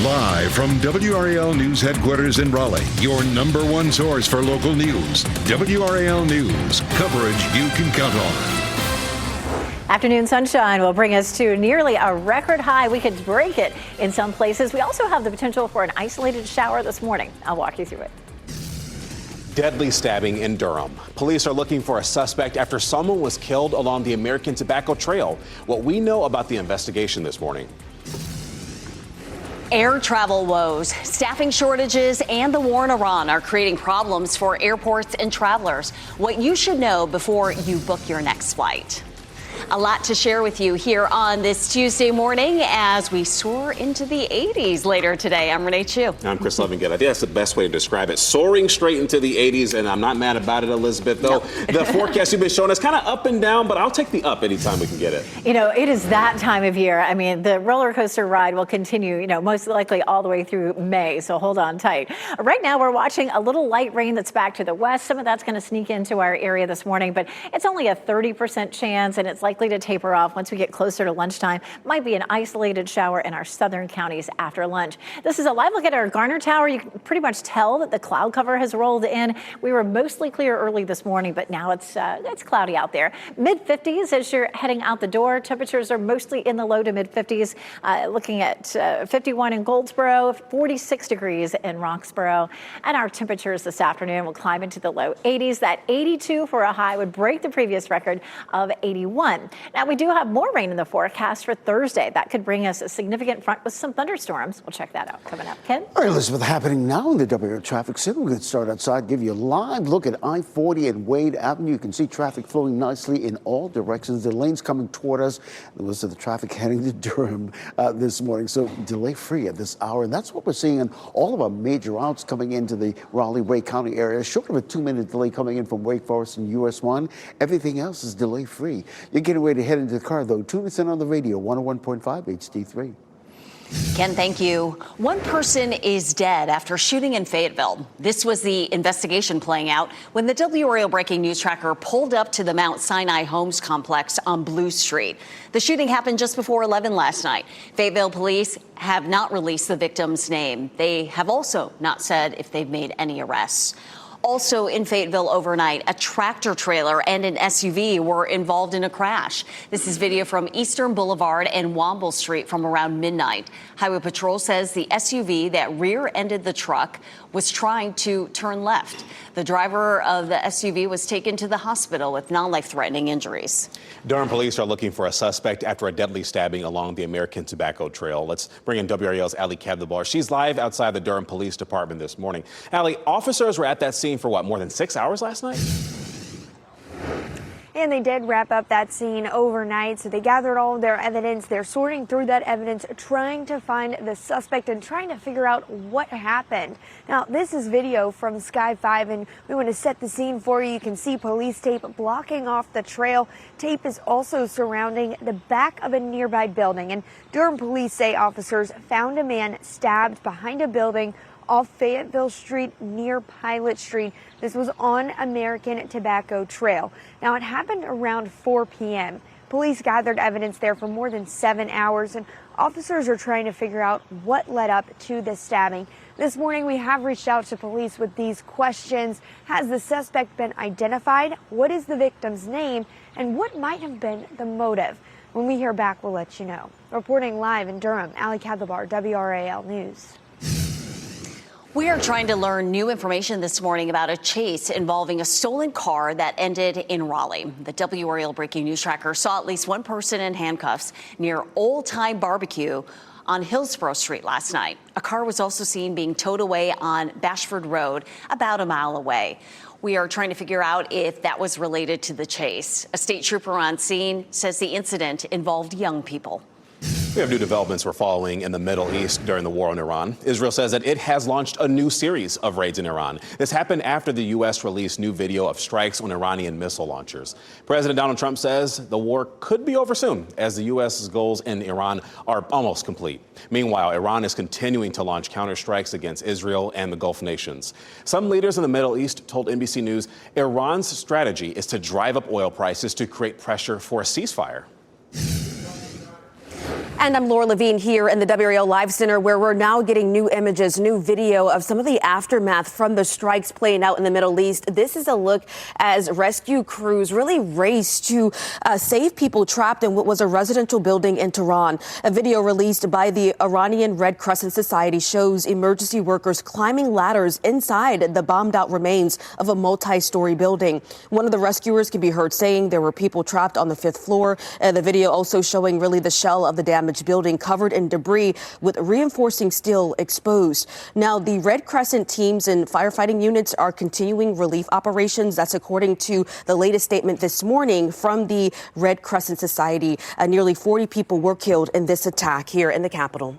Live from WRAL News headquarters in Raleigh, your number one source for local news. WRAL News, coverage you can count on. Afternoon sunshine will bring us to nearly a record high. We could break it in some places. We also have the potential for an isolated shower this morning. I'll walk you through it. Deadly stabbing in Durham. Police are looking for a suspect after someone was killed along the American Tobacco Trail. What we know about the investigation this morning. Air travel woes, staffing shortages, and the war in Iran are creating problems for airports and travelers. What you should know before you book your next flight. A lot to share with you here on this Tuesday morning as we soar into the 80s later today. I'm Renee Chu. I'm Chris Lovingood. I think that's the best way to describe it. Soaring straight into the 80s, and I'm not mad about it, Elizabeth, though. No. The forecast you've been showing us kind of up and down, but I'll take the up anytime we can get it. You know, it is that time of year. I mean, the roller coaster ride will continue, most likely all the way through May, so hold on tight. Right now, we're watching a little light rain that's back to the west. Some of that's going to sneak into our area this morning, but it's only a 30% chance, and it's likely to taper off once we get closer to lunchtime. Might be an isolated shower in our southern counties after lunch. This is a live look at our Garner Tower. You can pretty much tell that the cloud cover has rolled in. We were mostly clear early this morning, but now it's cloudy out there. Mid-50s as you're heading out the door. Temperatures are mostly in the low to mid-50s. Looking at 51 in Goldsboro, 46 degrees in Roxborough. And our temperatures this afternoon will climb into the low 80s. That 82 for a high would break the previous record of 81. Now, we do have more rain in the forecast for Thursday. That could bring us a significant front with some thunderstorms. We'll check that out coming up. Ken? All right, Elizabeth, happening now in the WRAL traffic center. We're going to start outside, give you a live look at I-40 and Wade Avenue. You can see traffic flowing nicely in all directions. The lanes coming toward us. Most of the traffic heading to Durham this morning. So delay-free at this hour. And that's what we're seeing in all of our major routes coming into the Raleigh-Wake County area. Short of a 2-minute delay coming in from Wake Forest and US 1. Everything else is delay-free. You're getting ready to head into the car, though. Tune us in on the radio, 101.5 HD3. Ken, thank you. One person is dead after shooting in Fayetteville. This was the investigation playing out when the WRAL breaking news tracker pulled up to the Mount Sinai Homes complex on Blue Street. The shooting happened just before 11 last night. Fayetteville police have not released the victim's name. They have also not said if they've made any arrests. Also in Fayetteville overnight, a tractor trailer and an SUV were involved in a crash. This is video from Eastern Boulevard and Womble Street from around midnight. Highway Patrol says the SUV that rear-ended the truck was trying to turn left. The driver of the SUV was taken to the hospital with non-life-threatening injuries. Durham police are looking for a suspect after a deadly stabbing along the American Tobacco Trail. Let's bring in WRAL's Ali Kadlabar. She's live outside the Durham Police Department this morning. Ali, officers were at that scene for what, more than 6 hours last night? And they did wrap up that scene overnight, so they gathered all of their evidence. They're sorting through that evidence, trying to find the suspect and trying to figure out what happened. Now, this is video from Sky 5, and we want to set the scene for you. You can see police tape blocking off the trail. Tape is also surrounding the back of a nearby building. And Durham police say officers found a man stabbed behind a building off Fayetteville Street near Pilot Street. This was on American Tobacco Trail. Now, it happened around 4 p.m. Police gathered evidence there for more than 7 hours, and officers are trying to figure out what led up to the stabbing. This morning, we have reached out to police with these questions. Has the suspect been identified? What is the victim's name? And what might have been the motive? When we hear back, we'll let you know. Reporting live in Durham, Ali Kadlabar, WRAL News. We are trying to learn new information this morning about a chase involving a stolen car that ended in Raleigh. The WRAL breaking news tracker saw at least one person in handcuffs near Old Time Barbecue on Hillsborough Street last night. A car was also seen being towed away on Bashford Road, about a mile away. We are trying to figure out if that was related to the chase. A state trooper on scene says the incident involved young people. We have new developments we're following in the Middle East during the war in Iran. Israel says that it has launched a new series of raids in Iran. This happened after the U.S. released new video of strikes on Iranian missile launchers. President Donald Trump says the war could be over soon, as the U.S.'s goals in Iran are almost complete. Meanwhile, Iran is continuing to launch counterstrikes against Israel and the Gulf nations. Some leaders in the Middle East told NBC News Iran's strategy is to drive up oil prices to create pressure for a ceasefire. And I'm Laura Levine here in the WRAL Live Center, where we're now getting new images, new video of some of the aftermath from the strikes playing out in the Middle East. This is a look as rescue crews really race to save people trapped in what was a residential building in Tehran. A video released by the Iranian Red Crescent Society shows emergency workers climbing ladders inside the bombed out remains of a multi-story building. One of the rescuers can be heard saying there were people trapped on the 5th floor. The video also showing really the shell of the damaged building covered in debris with reinforcing steel exposed. Now, the Red Crescent teams and firefighting units are continuing relief operations. That's according to the latest statement this morning from the Red Crescent Society. Nearly 40 people were killed in this attack here in the capital.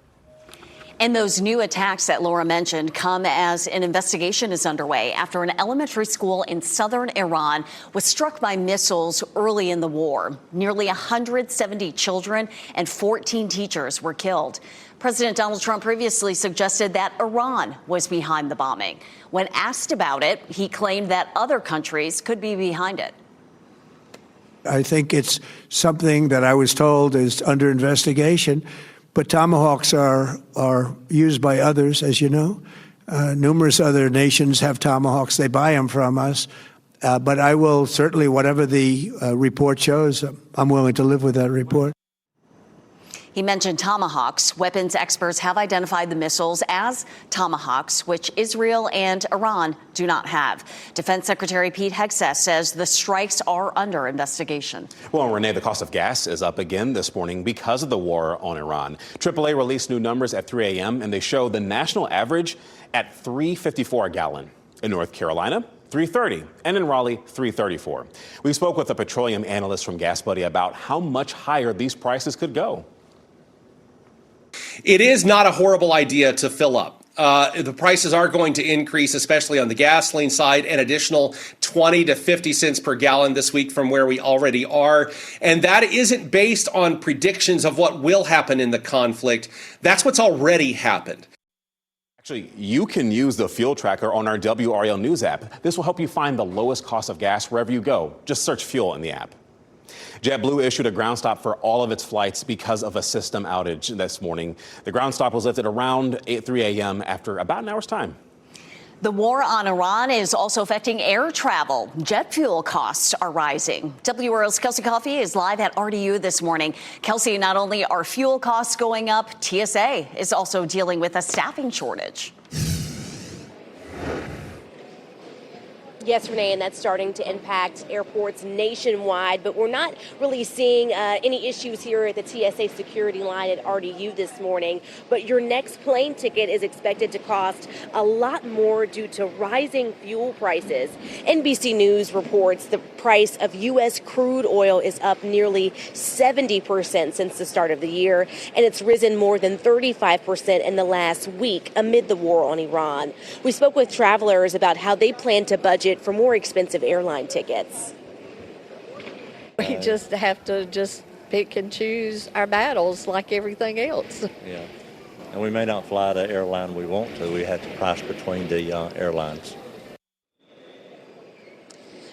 And those new attacks that Laura mentioned come as an investigation is underway after an elementary school in southern Iran was struck by missiles early in the war. Nearly 170 children and 14 teachers were killed. President Donald Trump previously suggested that Iran was behind the bombing. When asked about it, he claimed that other countries could be behind it. I think it's something that I was told is under investigation. But Tomahawks are used by others, as you know. Numerous other nations have Tomahawks. They buy them from us. But I will certainly, whatever the report shows, I'm willing to live with that report. He mentioned Tomahawks. Weapons experts have identified the missiles as Tomahawks, which Israel and Iran do not have. Defense Secretary Pete Hegseth says the strikes are under investigation. Well, Renee, the cost of gas is up again this morning because of the war on Iran. AAA released new numbers at 3 a.m., and they show the national average at $3.54 a gallon. In North Carolina, $3.30, and in Raleigh, $3.34. We spoke with a petroleum analyst from GasBuddy about how much higher these prices could go. It is not a horrible idea to fill up. The prices are going to increase, especially on the gasoline side, an additional 20 to 50 cents per gallon this week from where we already are. And that isn't based on predictions of what will happen in the conflict. That's what's already happened. Actually, you can use the fuel tracker on our WRAL News app. This will help you find the lowest cost of gas wherever you go. Just search fuel in the app. JetBlue issued a ground stop for all of its flights because of a system outage this morning. The ground stop was lifted around 3 a.m. after about an hour's time. The war on Iran is also affecting air travel. Jet fuel costs are rising. WRAL's Kelsey Coffey is live at RDU this morning. Kelsey, not only are fuel costs going up, TSA is also dealing with a staffing shortage. Yes, Renee, and that's starting to impact airports nationwide, but we're not really seeing any issues here at the TSA security line at RDU this morning. But your next plane ticket is expected to cost a lot more due to rising fuel prices. NBC News reports the price of U.S. crude oil is up nearly 70% since the start of the year, and it's risen more than 35% in the last week amid the war on Iran. We spoke with travelers about how they plan to budget for more expensive airline tickets. We just have to pick and choose our battles like everything else. Yeah, and we may not fly the airline we want to. We have to price between the airlines.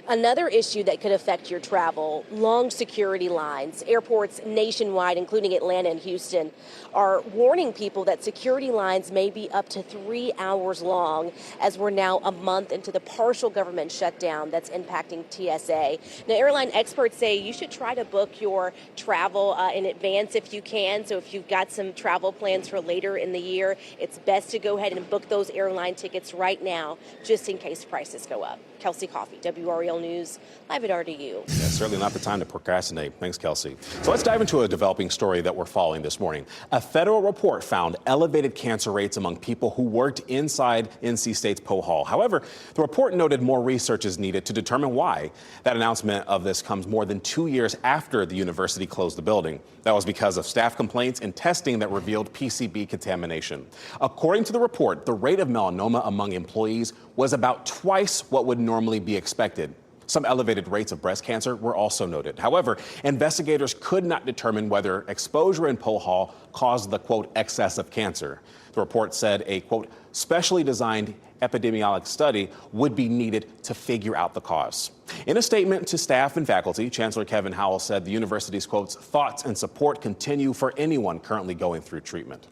Another issue that could affect your travel, long security lines. Airports nationwide, including Atlanta and Houston, are warning people that security lines may be up to 3 hours long, as we're now a month into the partial government shutdown that's impacting TSA. Now, airline experts say you should try to book your travel in advance if you can. So if you've got some travel plans for later in the year, it's best to go ahead and book those airline tickets right now, just in case prices go up. Kelsey Coffey, WRAL News, live at RDU. Yeah, certainly not the time to procrastinate. Thanks, Kelsey. So let's dive into a developing story that we're following this morning. A federal report found elevated cancer rates among people who worked inside NC State's Poe Hall. However, the report noted more research is needed to determine why. That announcement of this comes more than 2 years after the university closed the building. That was because of staff complaints and testing that revealed PCB contamination. According to the report, the rate of melanoma among employees was about twice what would normally be expected. Some elevated rates of breast cancer were also noted. However, investigators could not determine whether exposure in Poe Hall caused the, quote, excess of cancer. The report said a, quote, specially designed epidemiologic study would be needed to figure out the cause. In a statement to staff and faculty, Chancellor Kevin Howell said the university's, quote, thoughts and support continue for anyone currently going through treatment.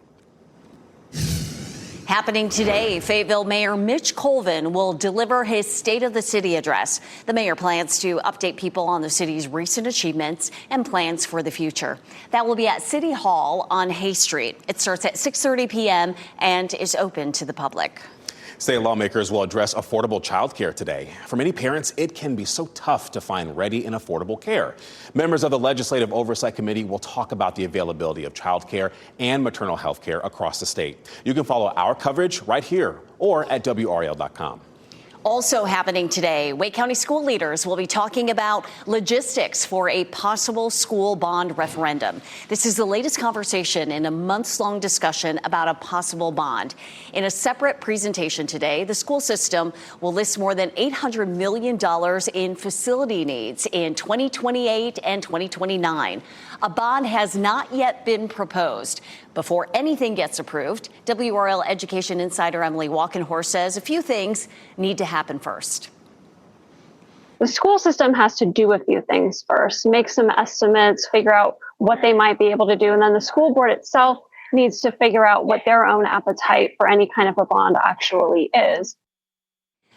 Happening today, Fayetteville Mayor Mitch Colvin will deliver his State of the City address. The mayor plans to update people on the city's recent achievements and plans for the future. That will be at City Hall on Hay Street. It starts at 6:30 p.m. and is open to the public. State lawmakers will address affordable child care today. For many parents, it can be so tough to find ready and affordable care. Members of the Legislative Oversight Committee will talk about the availability of child care and maternal health care across the state. You can follow our coverage right here or at WRAL.com. Also happening today, Wake County school leaders will be talking about logistics for a possible school bond referendum. This is the latest conversation in a months-long discussion about a possible bond. In a separate presentation today, the school system will list more than $800 million in facility needs in 2028 and 2029. A bond has not yet been proposed. Before anything gets approved, WRAL Education Insider Emily Walkenhorst says a few things need to happen first. The school system has to do a few things first, make some estimates, figure out what they might be able to do, and then the school board itself needs to figure out what their own appetite for any kind of a bond actually is.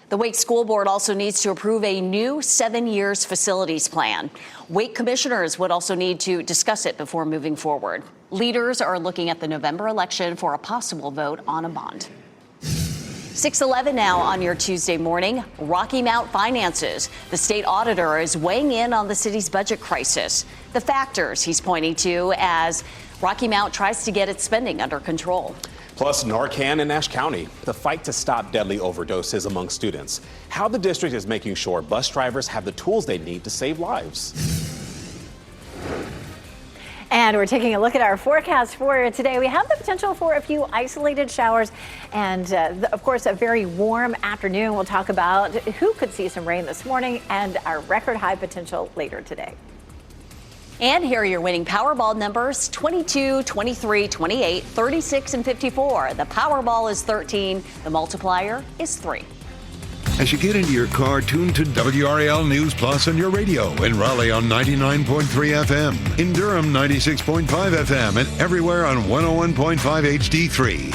The Wake School Board also needs to approve a new 7 years facilities plan. Wake commissioners would also need to discuss it before moving forward. Leaders are looking at the November election for a possible vote on a bond. 6:11 now on your Tuesday morning. Rocky Mount finances. The state auditor is weighing in on the city's budget crisis. The factors he's pointing to as Rocky Mount tries to get its spending under control. Plus, Narcan in Nash County, the fight to stop deadly overdoses among students. How the district is making sure bus drivers have the tools they need to save lives. And we're taking a look at our forecast for today. We have the potential for a few isolated showers and, of course, a very warm afternoon. We'll talk about who could see some rain this morning and our record high potential later today. And here are your winning Powerball numbers: 22, 23, 28, 36, and 54. The Powerball is 13. The multiplier is 3. As you get into your car, tune to WRAL News Plus on your radio. In Raleigh on 99.3 FM. In Durham, 96.5 FM. And everywhere on 101.5 HD3.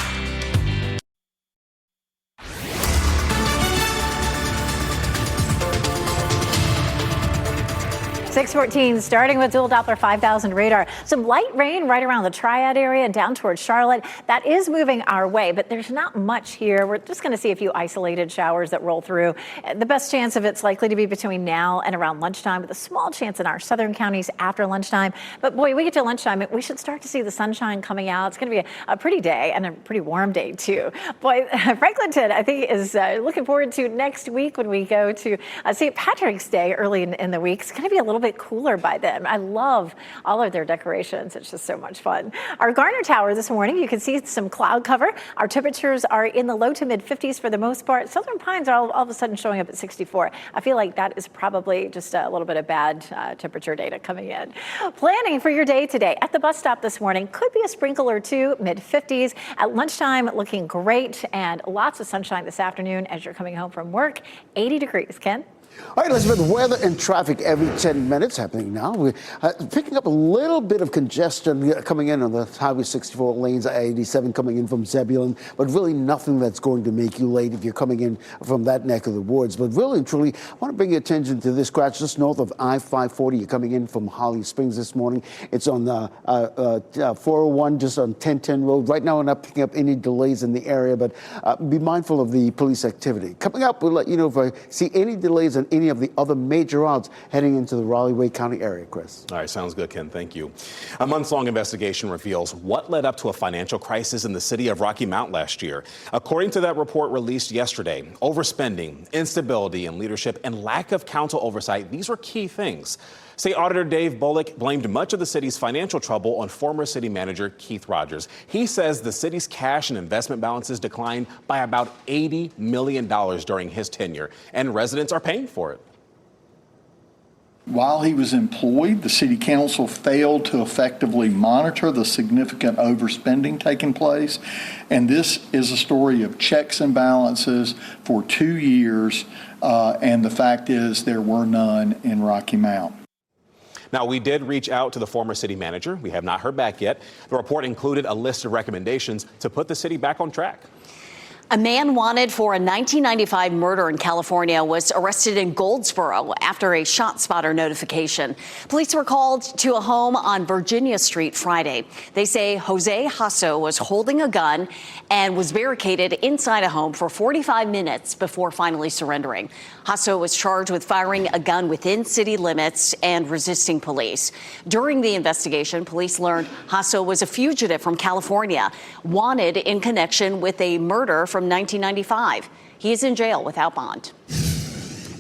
6:14, starting with dual Doppler 5000 radar. Some light rain right around the Triad area and down towards Charlotte. That is moving our way, but there's not much here. We're just going to see a few isolated showers that roll through. The best chance of it's likely to be between now and around lunchtime, with a small chance in our southern counties after lunchtime. But boy, we get to lunchtime, we should start to see the sunshine coming out. It's going to be a pretty day and a pretty warm day too. Boy, Franklinton, I think, is looking forward to next week when we go to St. Patrick's Day early in the week. It's going to be a little bit cooler by then. I love all of their decorations. It's just so much fun. Our Garner Tower this morning, you can see some cloud cover. Our temperatures are in the low to mid 50s for the most part. Southern Pines are all of a sudden showing up at 64. I feel like that is probably just a little bit of bad temperature data coming in. Planning for your day today at the bus stop this morning, could be a sprinkle or two, mid 50s. At lunchtime, looking great, and lots of sunshine this afternoon as you're coming home from work. 80 degrees. Ken? All right, Elizabeth, weather and traffic every 10 minutes happening now. We're picking up a little bit of congestion coming in on the Highway 64 lanes, I-87 coming in from Zebulon, but really nothing that's going to make you late if you're coming in from that neck of the woods. But really and truly, I want to bring your attention to this scratch just north of I-540. You're coming in from Holly Springs this morning. It's on 401, just on 1010 Road. Right now, we're not picking up any delays in the area, but be mindful of the police activity. Coming up, we'll let you know if I see any delays on any of the other major routes heading into the Raleigh-Wake County area, Chris. All right, sounds good, Ken. Thank you. A months-long investigation reveals what led up to a financial crisis in the city of Rocky Mount last year. According to that report released yesterday, overspending, instability in leadership, and lack of council oversight, these were key things. State Auditor Dave Bullock blamed much of the city's financial trouble on former city manager Keith Rogers. He says the city's cash and investment balances declined by about $80 million during his tenure, and residents are paying for it. While he was employed, the city council failed to effectively monitor the significant overspending taking place. And this is a story of checks and balances for 2 years. And the fact is there were none in Rocky Mount. Now, we did reach out to the former city manager. We have not heard back yet. The report included a list of recommendations to put the city back on track. A man wanted for a 1995 murder in California was arrested in Goldsboro after a shot spotter notification. Police were called to a home on Virginia Street Friday. They say Jose Hasso was holding a gun and was barricaded inside a home for 45 minutes before finally surrendering. Hasso was charged with firing a gun within city limits and resisting police. During the investigation, police learned Hasso was a fugitive from California, wanted in connection with a murder from 1995. He is in jail without bond.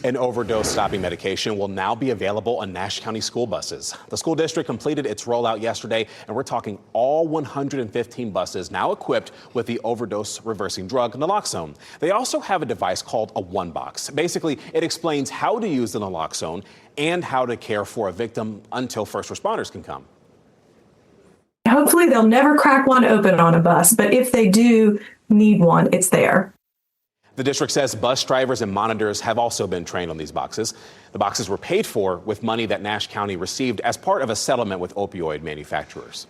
An overdose stopping medication will now be available on Nash County school buses. The school district completed its rollout yesterday, and we're talking all 115 buses now equipped with the overdose reversing drug naloxone. They also have a device called a one box. Basically, it explains how to use the naloxone and how to care for a victim until first responders can come. Hopefully they'll never crack one open on a bus, but if they do need one, it's there. The district says bus drivers and monitors have also been trained on these boxes. The boxes were paid for with money that Nash County received as part of a settlement with opioid manufacturers.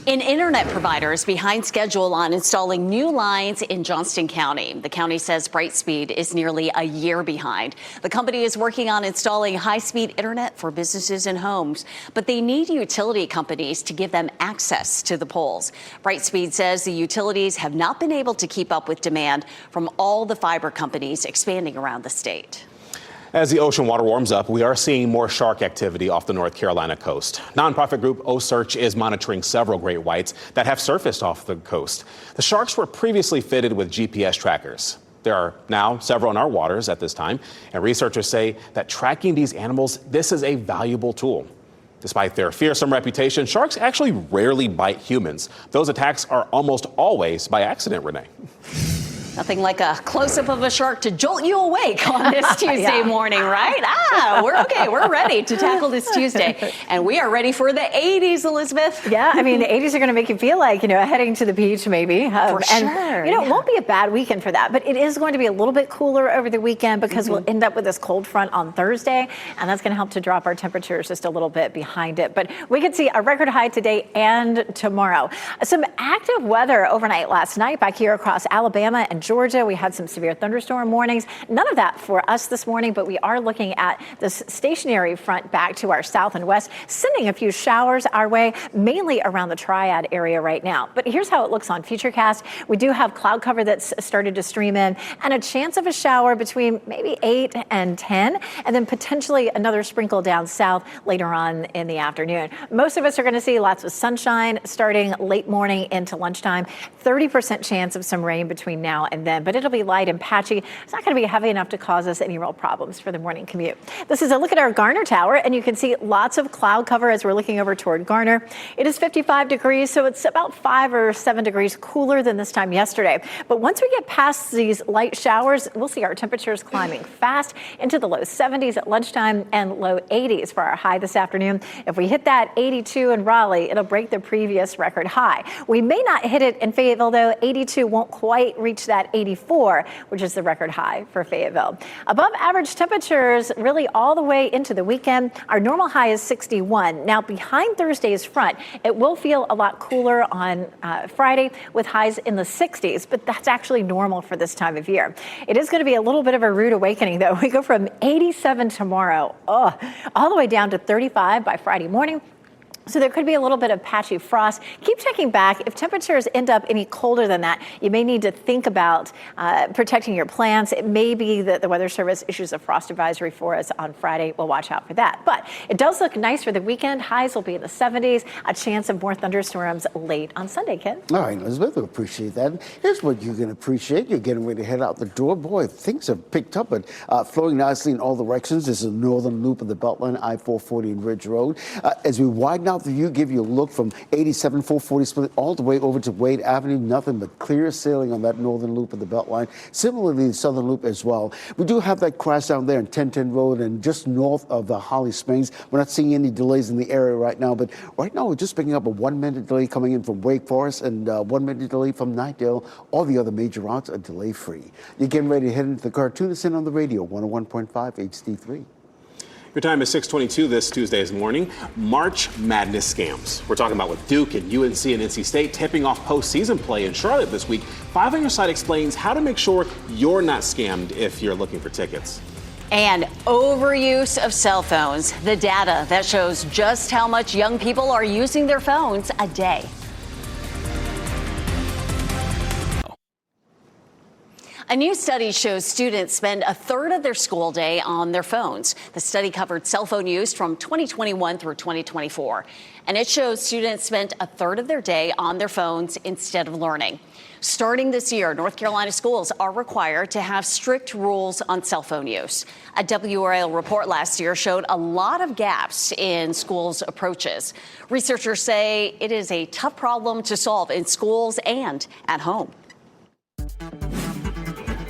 An internet provider is behind schedule on installing new lines in Johnston County. The county says Brightspeed is nearly a year behind. The company is working on installing high-speed internet for businesses and homes, but they need utility companies to give them access to the poles. Brightspeed says the utilities have not been able to keep up with demand from all the fiber companies expanding around the state. As the ocean water warms up, we are seeing more shark activity off the North Carolina coast. Nonprofit group O-Search is monitoring several great whites that have surfaced off the coast. The sharks were previously fitted with GPS trackers. There are now several in our waters at this time, and researchers say that tracking these animals, this is a valuable tool. Despite their fearsome reputation, sharks actually rarely bite humans. Those attacks are almost always by accident, Renee. Nothing like a close-up of a shark to jolt you awake on this Tuesday morning, right? We're okay. We're ready to tackle this Tuesday. And we are ready for the 80s, Elizabeth. Yeah, I mean, the 80s are going to make you feel like, heading to the beach maybe. For and, sure. It won't be a bad weekend for that, but it is going to be a little bit cooler over the weekend because we'll end up with this cold front on Thursday, and that's going to help to drop our temperatures just a little bit behind it. But we could see a record high today and tomorrow. Some active weather overnight last night back here across Alabama and Georgia. We had some severe thunderstorm warnings. None of that for us this morning, but we are looking at this stationary front back to our south and west, sending a few showers our way, mainly around the Triad area right now. But here's how it looks on Futurecast. We do have cloud cover that's started to stream in and a chance of a shower between maybe 8 and 10, and then potentially another sprinkle down south later on in the afternoon. Most of us are going to see lots of sunshine starting late morning into lunchtime. 30% chance of some rain between now and then, but it'll be light and patchy. It's not going to be heavy enough to cause us any real problems for the morning commute. This is a look at our Garner Tower, and you can see lots of cloud cover as we're looking over toward Garner. It is 55 degrees, so it's about 5 or 7 degrees cooler than this time yesterday. But once we get past these light showers, we'll see our temperatures climbing fast into the low 70s at lunchtime and low 80s for our high this afternoon. If we hit that 82 in Raleigh, it'll break the previous record high. We may not hit it in Fayetteville, though. 82 won't quite reach that 84, which is the record high for Fayetteville. Above average temperatures really all the way into the weekend. Our normal high is 61. Now, behind Thursday's front, it will feel a lot cooler on Friday with highs in the 60s, but that's actually normal for this time of year. It is going to be a little bit of a rude awakening, though. We go from 87 tomorrow, all the way down to 35 by Friday morning. So there could be a little bit of patchy frost. Keep checking back. If temperatures end up any colder than that, you may need to think about protecting your plants. It may be that the Weather Service issues a frost advisory for us on Friday. We'll watch out for that. But it does look nice for the weekend. Highs will be in the 70s. A chance of more thunderstorms late on Sunday, Ken. All right, Elizabeth, we appreciate that. Here's what you can appreciate. You're getting ready to head out the door. Boy, things have picked up, but flowing nicely in all directions. This is the northern loop of the Beltline, I-440 and Ridge Road. As we widen out now the view give you a look from 87 440 split all the way over to Wade Avenue. Nothing but clear sailing on that northern loop of the Beltline. Similarly, the southern loop as well. We do have that crash down there in 1010 Road and just north of the Holly Springs. We're not seeing any delays in the area right now, but right now we're just picking up a 1-minute delay coming in from Wake Forest and 1-minute delay from Nightdale. All the other major routes are delay free. You're getting ready to head into the car. Tune us in on the radio, 101.5 HD3. Your time is 6:22 this Tuesday's morning. March Madness scams. We're talking about with Duke and UNC and NC State tipping off postseason play in Charlotte this week. 5 on Your Side explains how to make sure you're not scammed if you're looking for tickets. And overuse of cell phones. The data that shows just how much young people are using their phones a day. A new study shows students spend a third of their school day on their phones. The study covered cell phone use from 2021 through 2024. And it shows students spent a third of their day on their phones instead of learning. Starting this year, North Carolina schools are required to have strict rules on cell phone use. A WRAL report last year showed a lot of gaps in schools' approaches. Researchers say it is a tough problem to solve in schools and at home.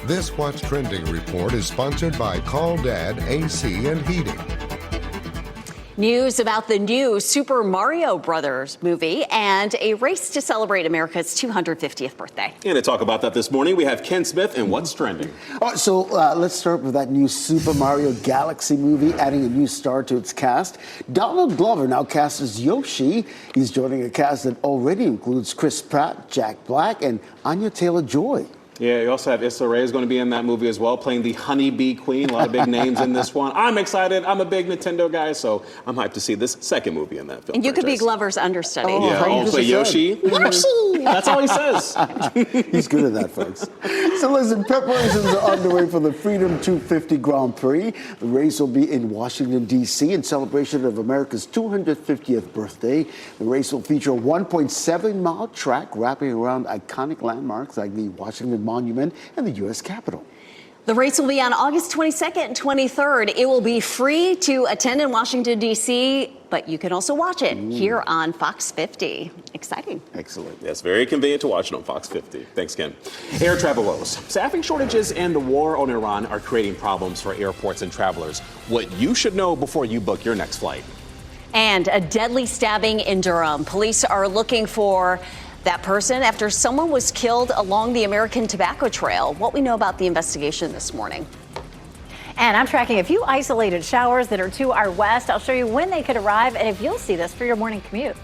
This What's Trending report is sponsored by Call Dad AC and Heating. News about the new Super Mario Brothers movie and a race to celebrate America's 250th birthday. And to talk about that this morning, we have Ken Smith and What's Trending. All right, so let's start with that new Super Mario Galaxy movie, adding a new star to its cast. Donald Glover now cast as Yoshi. He's joining a cast that already includes Chris Pratt, Jack Black, and Anya Taylor-Joy. Yeah, you also have Issa Rae is going to be in that movie as well, playing the Honeybee Queen. A lot of big names in this one. I'm excited. I'm a big Nintendo guy, so I'm hyped to see this second movie in that film. And you could be Glover's understudy. Yeah, I'll play Yoshi. Yoshi! That's all he says. He's good at that, folks. So listen, preparations are underway for the Freedom 250 Grand Prix. The race will be in Washington, D.C. in celebration of America's 250th birthday. The race will feature a 1.7-mile track wrapping around iconic landmarks like the Washington Monument and the U.S. Capitol. The race will be on August 22nd and 23rd. It will be free to attend in Washington, D.C., but you can also watch it here on Fox 50. Exciting. Excellent. Yes, very convenient to watch it on Fox 50. Thanks, Ken. Air travel woes. Staffing shortages and the war on Iran are creating problems for airports and travelers. What you should know before you book your next flight. And a deadly stabbing in Durham. Police are looking for that person after someone was killed along the American Tobacco Trail. What we know about the investigation this morning. And I'm tracking a few isolated showers that are to our west. I'll show you when they could arrive and if you'll see this for your morning commute.